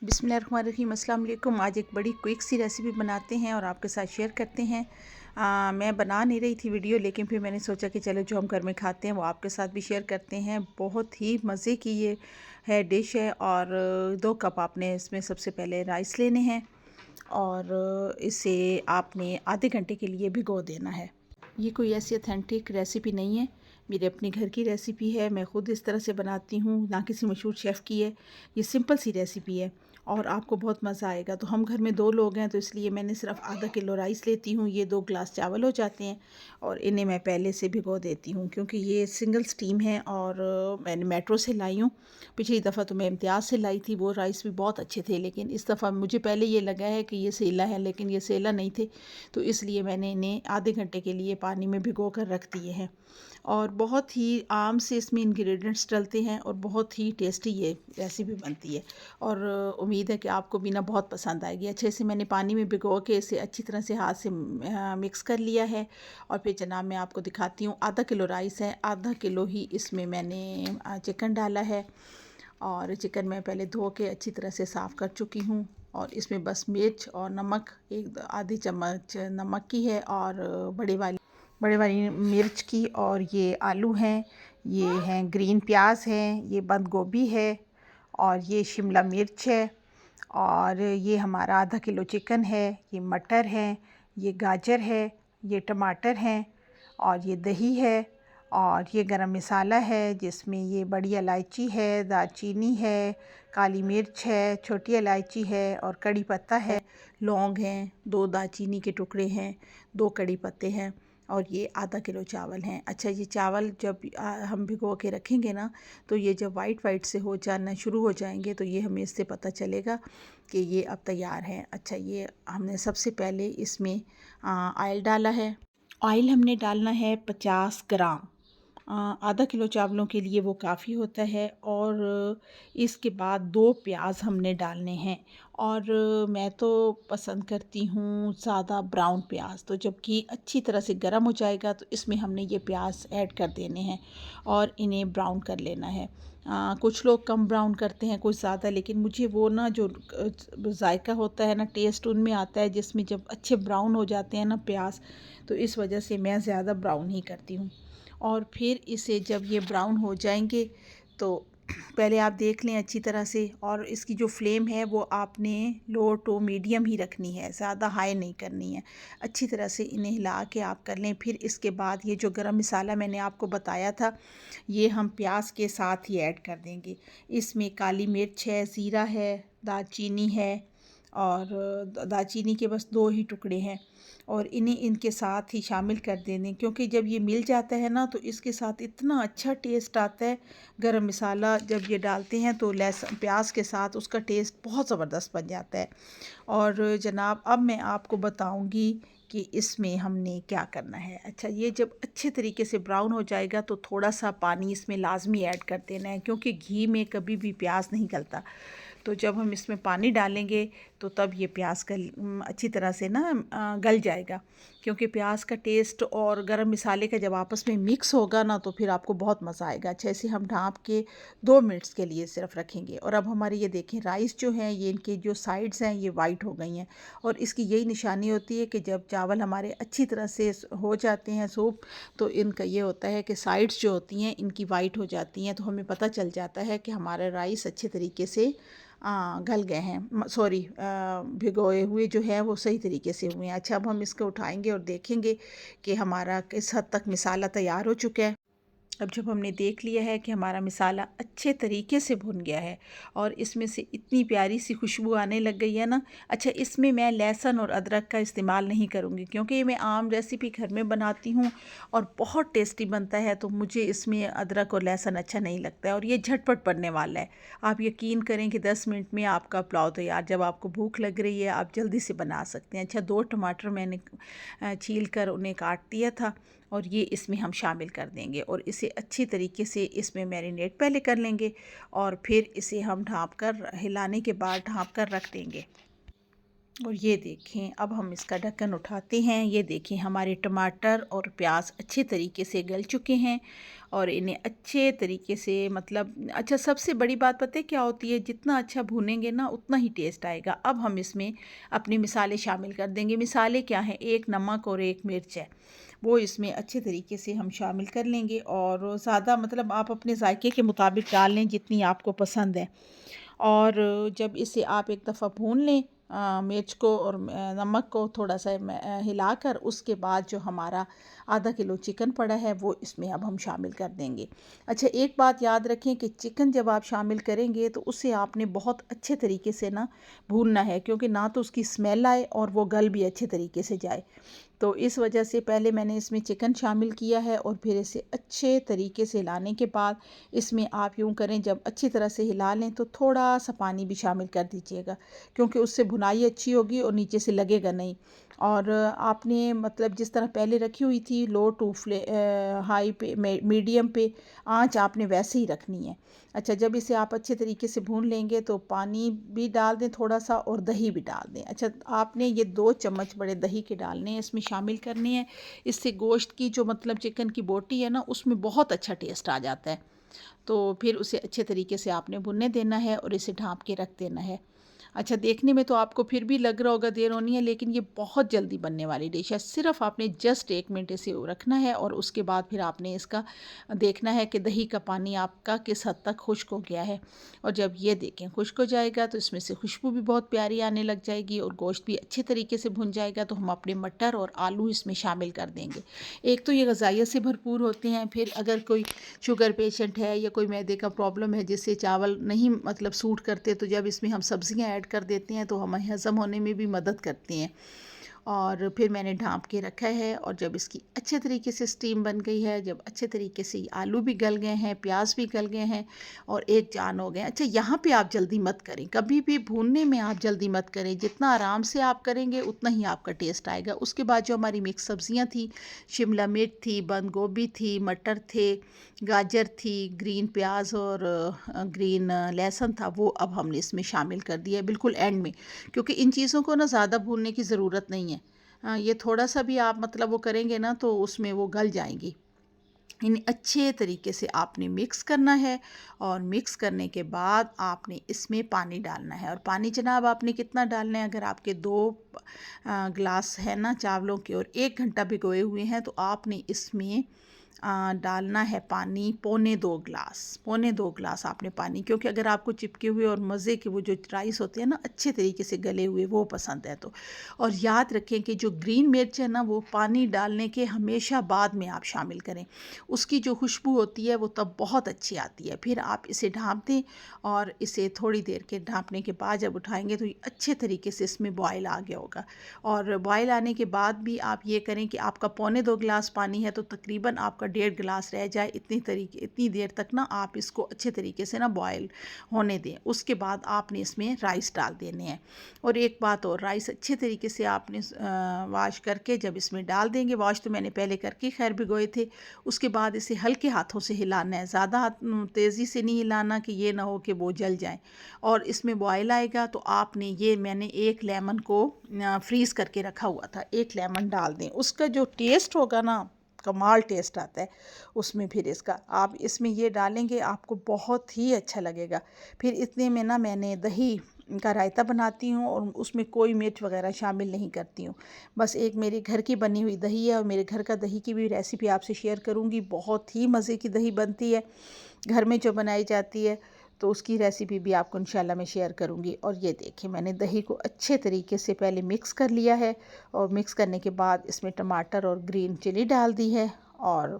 बिस्मिल्लाहिर्रहमानिर्रहीम। अस्सलाम वालेकुम। आज एक बड़ी क्विक सी रेसिपी बनाते हैं और आपके साथ शेयर करते हैं। मैं बना नहीं रही थी वीडियो, लेकिन फिर मैंने सोचा कि चलो जो हम घर में खाते हैं वो आपके साथ भी शेयर करते हैं। बहुत ही मज़े की ये है डिश है। और 2 कप आपने इसमें सबसे पहले राइस लेने हैं और इसे आपने आधे घंटे के लिए भिगो देना है। ये कोई ऐसी ऑथेंटिक रेसिपी नहीं है, मेरे अपने घर की रेसिपी है। मैं ख़ुद इस तरह से बनाती हूँ, ना किसी मशहूर शेफ़ की है। ये सिंपल सी रेसिपी है और आपको बहुत मज़ा आएगा। तो हम घर में 2 लोग हैं, तो इसलिए मैंने सिर्फ आधा किलो राइस लेती हूँ। ये 2 ग्लास चावल हो जाते हैं और इन्हें मैं पहले से भिगो देती हूँ, क्योंकि ये सिंगल स्टीम है। और मैंने मेट्रो से लाई हूँ। पिछली दफ़ा तो मैं इम्तियाज़ से लाई थी, वो राइस भी बहुत अच्छे थे। लेकिन इस दफ़ा मुझे पहले ये लगा है कि ये सेला है, लेकिन ये सेला नहीं थे। तो इसलिए मैंने इन्हें आधे घंटे के लिए पानी में भिगो कर रख दिए हैं। और बहुत ही आम से इसमें इंग्रेडिएंट्स डलते हैं और बहुत ही टेस्टी ये रेसिपी बनती है। और उम्मीद है कि आपको भी ना बहुत पसंद आएगी। अच्छे से मैंने पानी में भिगो के इसे अच्छी तरह से हाथ से मिक्स कर लिया है। और फिर जनाब मैं आपको दिखाती हूँ। आधा किलो राइस है, आधा किलो ही इसमें मैंने चिकन डाला है। और चिकन मैं पहले धो के अच्छी तरह से साफ़ कर चुकी हूँ। और इसमें बस मिर्च और नमक, एक आधी चम्मच नमक की है और बड़े वाली मिर्च की। और ये आलू हैं, ये हैं ग्रीन प्याज हैं, ये बंद गोभी है और ये शिमला मिर्च है। और ये हमारा आधा किलो चिकन है, ये मटर है, ये गाजर है, ये टमाटर हैं और ये दही है। और ये गरम मसाला है, जिसमें ये बड़ी इलायची है, दालचीनी है, काली मिर्च है, छोटी इलायची है और कड़ी पत्ता है, लौंग हैं, 2 दालचीनी के टुकड़े हैं, 2 कड़ी पत्ते हैं और ये आधा किलो चावल हैं। अच्छा, ये चावल जब हम भिगो के रखेंगे ना, तो ये जब वाइट से हो जाना शुरू हो जाएंगे, तो ये हमें इससे पता चलेगा कि ये अब तैयार हैं। अच्छा, ये हमने सबसे पहले इसमें ऑयल डाला है। ऑयल हमने डालना है 50 ग्राम। आधा किलो चावलों के लिए वो काफ़ी होता है। और इसके बाद 2 प्याज हमने डालने हैं। और मैं तो पसंद करती हूँ ज़्यादा ब्राउन प्याज। तो जब घी अच्छी तरह से गर्म हो जाएगा, तो इसमें हमने ये प्याज ऐड कर देने हैं और इन्हें ब्राउन कर लेना है। कुछ लोग कम ब्राउन करते हैं, कुछ ज़्यादा। लेकिन मुझे वो ना जो जायका होता है ना, टेस्ट उनमें आता है जिसमें जब अच्छे ब्राउन हो जाते हैं ना प्याज। तो इस वजह से मैं ज़्यादा ब्राउन ही करती हूँ। और फिर इसे जब ये ब्राउन हो जाएंगे, तो पहले आप देख लें अच्छी तरह से। और इसकी जो फ्लेम है वो आपने लो टू मीडियम ही रखनी है, ज़्यादा हाई नहीं करनी है। अच्छी तरह से इन्हें हिला के आप कर लें। फिर इसके बाद ये जो गरम मसाला मैंने आपको बताया था, ये हम प्याज के साथ ही ऐड कर देंगे। इसमें काली मिर्च है, ज़ीरा है, दालचीनी है और दालचीनी के बस 2 ही टुकड़े हैं। और इन्हें इनके साथ ही शामिल कर देने, क्योंकि जब ये मिल जाता है ना, तो इसके साथ इतना अच्छा टेस्ट आता है। गरम मसाला जब ये डालते हैं तो लहसुन प्याज के साथ उसका टेस्ट बहुत ज़बरदस्त बन जाता है। और जनाब अब मैं आपको बताऊंगी कि इसमें हमने क्या करना है। अच्छा, ये जब अच्छे तरीके से ब्राउन हो जाएगा, तो थोड़ा सा पानी इसमें लाजमी ऐड कर देना है, क्योंकि घी में कभी भी प्याज नहीं गलता। तो जब हम इसमें पानी डालेंगे, तो तब ये प्याज अच्छी तरह से ना गल जाएगा। क्योंकि प्याज का टेस्ट और गरम मसाले का जब आपस में मिक्स होगा ना, तो फिर आपको बहुत मज़ा आएगा। अच्छे से हम ढाँप के 2 मिनट्स के लिए सिर्फ रखेंगे। और अब हमारे ये देखें, राइस जो हैं, ये इनके जो साइड्स हैं ये वाइट हो गई हैं। और इसकी यही निशानी होती है कि जब चावल हमारे अच्छी तरह से हो जाते हैं सूप, तो इनका ये होता है कि साइड्स जो होती हैं इनकी वाइट हो जाती हैं। तो हमें पता चल जाता है कि हमारा राइस अच्छे तरीके से गल गए हैं, सॉरी भिगोए हुए जो है वो सही तरीके से हुए हैं। अच्छा, अब हम इसको उठाएंगे और देखेंगे कि हमारा किस हद तक मसाला तैयार हो चुका है। अब जब हमने देख लिया है कि हमारा मसाला अच्छे तरीके से भुन गया है और इसमें से इतनी प्यारी सी खुशबू आने लग गई है ना। अच्छा, इसमें मैं लहसुन और अदरक का इस्तेमाल नहीं करूँगी, क्योंकि मैं आम रेसिपी घर में बनाती हूँ और बहुत टेस्टी बनता है। तो मुझे इसमें अदरक और लहसुन अच्छा नहीं लगता है और ये झटपट बनने वाला है। आप यकीन करें कि 10 मिनट में आपका पुलाव तैयार। जब आपको भूख लग रही है, आप जल्दी से बना सकते हैं। अच्छा, 2 टमाटर मैंने छील कर उन्हें काट दिया था और ये इसमें हम शामिल कर देंगे और इसे अच्छी तरीके से इसमें मैरिनेट पहले कर लेंगे और फिर इसे हम ढाँप कर, हिलाने के बाद ढाँप कर रख देंगे। और ये देखें, अब हम इसका ढक्कन उठाते हैं। ये देखें, हमारे टमाटर और प्याज अच्छे तरीके से गल चुके हैं और इन्हें अच्छे तरीके से अच्छा, सबसे बड़ी बात पता है क्या होती है, जितना अच्छा भूनेंगे ना उतना ही टेस्ट आएगा। अब हम इसमें अपने मिसाले शामिल कर देंगे। मिसाले क्या हैं, एक नमक और एक मिर्च है, वो इसमें अच्छे तरीके से हम शामिल कर लेंगे। और ज़्यादा आप अपने जायके के मुताबिक डाल लें जितनी आपको पसंद है। और जब इसे आप एक दफ़ा भून लें मिर्च को और नमक को थोड़ा सा हिलाकर, उसके बाद जो हमारा आधा किलो चिकन पड़ा है वो इसमें अब हम शामिल कर देंगे। अच्छा, एक बात याद रखें कि चिकन जब आप शामिल करेंगे तो उसे आपने बहुत अच्छे तरीके से ना भूनना है, क्योंकि ना तो उसकी स्मेल आए और वो गल भी अच्छे तरीके से जाए। तो इस वजह से पहले मैंने इसमें चिकन शामिल किया है और फिर इसे अच्छे तरीके से हिलाने के बाद इसमें आप यूँ करें, जब अच्छी तरह से हिला लें तो थोड़ा सा पानी भी शामिल कर दीजिएगा, क्योंकि उससे भुनाई अच्छी होगी और नीचे से लगेगा नहीं। और आपने जिस तरह पहले रखी हुई थी लो टू हाई पे मीडियम पे आंच आपने वैसे ही रखनी है। अच्छा, जब इसे आप अच्छे तरीके से भून लेंगे तो पानी भी डाल दें थोड़ा सा और दही भी डाल दें। अच्छा, आपने ये 2 चम्मच बड़े दही के डालने हैं, इसमें शामिल करने हैं। इससे गोश्त की जो चिकन की बोटी है ना, उसमें बहुत अच्छा टेस्ट आ जाता है। तो फिर उसे अच्छे तरीके से आपने भुनने देना है और इसे ढाँप के रख देना है। अच्छा, देखने में तो आपको फिर भी लग रहा होगा देर होनी है, लेकिन ये बहुत जल्दी बनने वाली डिश है। सिर्फ़ आपने जस्ट 1 मिनट इसे रखना है और उसके बाद फिर आपने इसका देखना है कि दही का पानी आपका किस हद तक खुश्क हो गया है। और जब ये देखें खुश्क हो जाएगा तो इसमें से खुशबू भी बहुत प्यारी आने लग जाएगी और गोश्त भी अच्छे तरीके से भुन जाएगा। तो हम अपने मटर और आलू इसमें शामिल कर देंगे। एक तो ये ग़िज़ाइयत से भरपूर होते हैं, फिर अगर कोई शुगर पेशेंट है या कोई मैदे का प्रॉब्लम है जिससे चावल नहीं सूट करते, तो जब इसमें हम सब्ज़ियाँ ऐड कर देते हैं तो हमें हज़म होने में भी मदद करती हैं। और फिर मैंने ढाँप के रखा है और जब इसकी अच्छे तरीके से स्टीम बन गई है, जब अच्छे तरीके से आलू भी गल गए हैं, प्याज भी गल गए हैं और एक जान हो गए। अच्छा, यहाँ पे आप जल्दी मत करें, कभी भी भूनने में आप जल्दी मत करें। जितना आराम से आप करेंगे उतना ही आपका टेस्ट आएगा। उसके बाद जो हमारी मिक्स सब्ज़ियाँ थी, शिमला मिर्च थी, बंद गोभी थी, मटर थे, गाजर थी, ग्रीन प्याज और ग्रीन लहसुन था, वो अब हमने इसमें शामिल कर दिया है बिल्कुल एंड में, क्योंकि इन चीज़ों को ना ज़्यादा भूनने की ज़रूरत नहीं है। ये थोड़ा सा भी आप वो करेंगे ना तो उसमें वो गल जाएंगी। इन्हें अच्छे तरीके से आपने मिक्स करना है और मिक्स करने के बाद आपने इसमें पानी डालना है। और पानी जनाब आपने कितना डालना है, अगर आपके 2 ग्लास है ना चावलों के और 1 घंटा भिगोए हुए हैं तो आपने इसमें डालना है पानी पौने 2 ग्लास आपने पानी, क्योंकि अगर आपको चिपके हुए और मज़े के वो जो राइस होते हैं ना अच्छे तरीके से गले हुए वो पसंद है तो। और याद रखें कि जो ग्रीन मिर्च है ना वो पानी डालने के हमेशा बाद में आप शामिल करें, उसकी जो खुशबू होती है वो तब बहुत अच्छी आती है। फिर आप इसे ढाँप दें और इसे थोड़ी देर के ढाँपने के बाद जब उठाएंगे तो ये अच्छे तरीके से इसमें बॉयल आ गया होगा। और बॉयल आने के बाद भी आप ये करें कि आपका पौने 2 गिलास पानी है तो तकरीबन आपका 1.5 गिलास रह जाए, इतनी देर तक ना आप इसको अच्छे तरीके से ना बॉयल होने दें। उसके बाद आपने इसमें राइस डाल देने हैं। और एक बात और, राइस अच्छे तरीके से आपने वॉश करके जब इसमें डाल देंगे, वॉश तो मैंने पहले करके खैर भिगोए थे, उसके बाद इसे हल्के हाथों से हिलाना है, ज़्यादा तेज़ी से नहीं हिलाना कि ये ना हो कि वो जल जाए। और इसमें बॉयल आएगा तो आपने मैंने 1 लेमन को फ्रीज़ करके रखा हुआ था, 1 लेमन डाल दें। उसका जो टेस्ट होगा ना कमाल टेस्ट आता है उसमें। फिर आप इसमें ये डालेंगे आपको बहुत ही अच्छा लगेगा। फिर इतने में ना मैंने दही का रायता बनाती हूँ और उसमें कोई मिर्च वगैरह शामिल नहीं करती हूँ, बस एक मेरे घर की बनी हुई दही है और मेरे घर का दही की भी रेसिपी आपसे शेयर करूँगी। बहुत ही मज़े की दही बनती है घर में जो बनाई जाती है, तो उसकी रेसिपी भी आपको इंशाल्लाह मैं शेयर करूँगी। और ये देखिए, मैंने दही को अच्छे तरीके से पहले मिक्स कर लिया है और मिक्स करने के बाद इसमें टमाटर और ग्रीन चिली डाल दी है और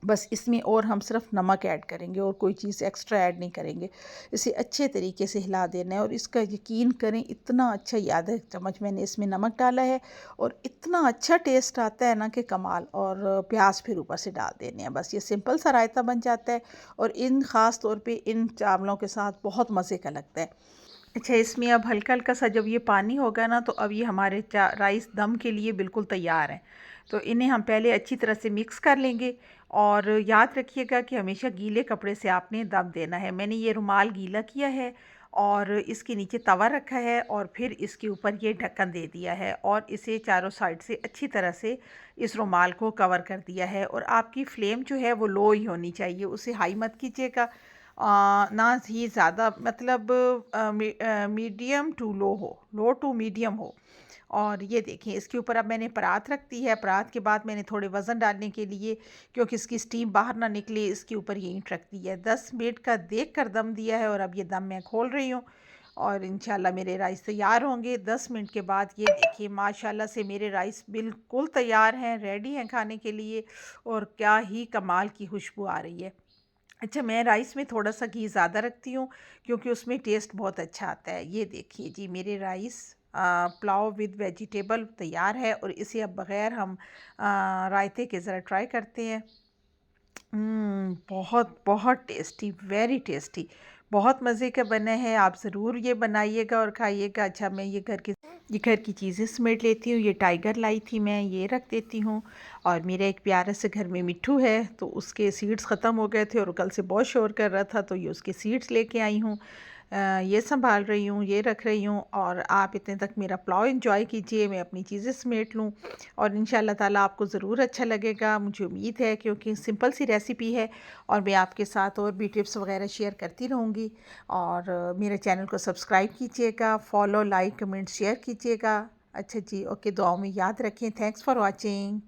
बस इसमें और हम सिर्फ नमक ऐड करेंगे और कोई चीज़ एक्स्ट्रा ऐड नहीं करेंगे। इसे अच्छे तरीके से हिला देना है और इसका यकीन करें इतना अच्छा, याद है चम्मच मैंने इसमें नमक डाला है और इतना अच्छा टेस्ट आता है ना कि कमाल। और प्याज फिर ऊपर से डाल देने हैं। बस ये सिंपल सा रायता बन जाता है और ख़ास तौर पे इन चावलों के साथ बहुत मज़े का लगता है। अच्छा, इसमें अब हल्का हल्का सा जब ये पानी होगा ना तो अब ये हमारे राइस दम के लिए बिल्कुल तैयार हैं। तो इन्हें हम पहले अच्छी तरह से मिक्स कर लेंगे और याद रखिएगा कि हमेशा गीले कपड़े से आपने दम देना है। मैंने ये रुमाल गीला किया है और इसके नीचे तवा रखा है और फिर इसके ऊपर ये ढक्कन दे दिया है और इसे चारों साइड से अच्छी तरह से इस रुमाल को कवर कर दिया है। और आपकी फ्लेम जो है वो लो ही होनी चाहिए, उसे हाई मत कीजिएगा, ना ही ज़्यादा, मतलब मीडियम टू लो हो, लो टू मीडियम हो। और ये देखें, इसके ऊपर अब मैंने परात रख दी है। परात के बाद मैंने थोड़े वज़न डालने के लिए, क्योंकि इसकी स्टीम बाहर ना निकले, इसके ऊपर ये ईंट रख दी है। 10 मिनट का देख कर दम दिया है और अब ये दम मैं खोल रही हूँ और इंशाल्लाह मेरे राइस तैयार होंगे 10 मिनट के बाद। ये देखिए माशाल्लाह से मेरे राइस बिल्कुल तैयार हैं, रेडी हैं खाने के लिए और क्या ही कमाल की खुशबू आ रही है। अच्छा, मैं राइस में थोड़ा सा घी ज़्यादा रखती हूँ क्योंकि उसमें टेस्ट बहुत अच्छा आता है। ये देखिए जी, मेरे राइस पुलाव विद वेजिटेबल तैयार है और इसे अब बग़ैर हम रायते के ज़रा ट्राई करते हैं। बहुत बहुत टेस्टी, वेरी टेस्टी, बहुत मज़े का बना है। आप ज़रूर ये बनाइएगा और खाइएगा। अच्छा, मैं ये घर की चीज़ें समेट लेती हूँ। ये टाइगर लाई थी मैं, ये रख देती हूँ। और मेरा एक प्यारा से घर में मिट्ठू है, तो उसके सीड्स ख़त्म हो गए थे और कल से बहुत शोर कर रहा था, तो ये उसके सीड्स लेके आई हूँ। ये संभाल रही हूँ, ये रख रही हूँ। और आप इतने तक मेरा पुलाव एंजॉय कीजिए, मैं अपनी चीज़ें समेट लूँ और इंशाल्लाह ताला आपको ज़रूर अच्छा लगेगा, मुझे उम्मीद है, क्योंकि सिंपल सी रेसिपी है और मैं आपके साथ और भी टिप्स वगैरह शेयर करती रहूँगी। और मेरे चैनल को सब्सक्राइब कीजिएगा, फॉलो, लाइक, कमेंट, शेयर कीजिएगा। अच्छा जी, ओके, दुआओं में याद रखें। Thanks for watching.